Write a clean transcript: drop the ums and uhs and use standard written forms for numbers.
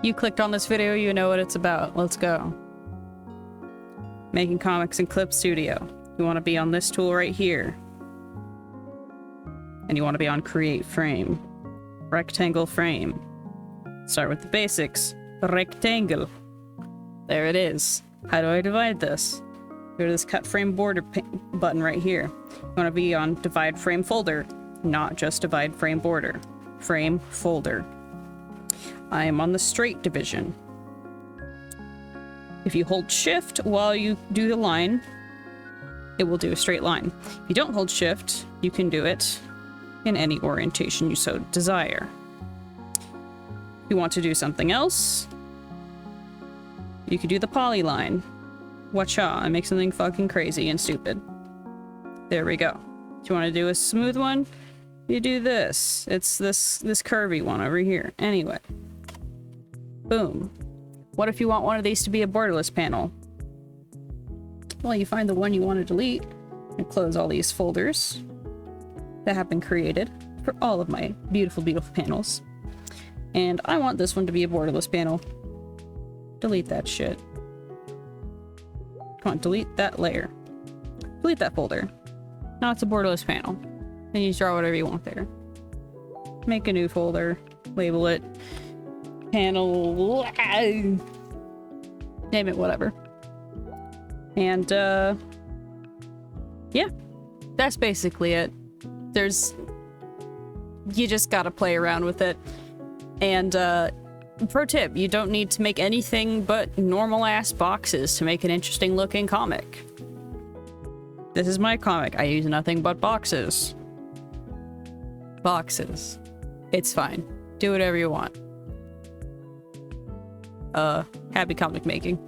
You clicked on this video, you know what it's about. Let's go. Making comics in Clip Studio. You want to be on this tool right here. And you want to be on Create Frame. Rectangle frame. Start with the basics. Rectangle. There it is. How do I divide this? Go to this cut frame border button right here. You want to be on divide frame folder, not just divide frame border. Frame folder. I am on the straight division. If you hold shift while you do the line, it will do a straight line. If you don't hold shift, you can do it in any orientation you so desire. If you want to do something else, you could do the polyline. Watcha, and make something fucking crazy and stupid. There we go. If you want to do a smooth one, you do this. It's this curvy one over here. Anyway. Boom. What if you want one of these to be a borderless panel? Well, you find the one you want to delete and close all these folders that have been created for all of my beautiful, beautiful panels. And I want this one to be a borderless panel. Delete that shit. Come on, delete that layer. Delete that folder. Now it's a borderless panel. And you draw whatever you want there. Make a new folder. Label it. Panel. Name it whatever. And, yeah. That's basically it. You just gotta play around with it. And, pro tip, you don't need to make anything but normal-ass boxes to make an interesting-looking comic. This is my comic. I use nothing but boxes. Boxes. It's fine. Do whatever you want. Happy comic making.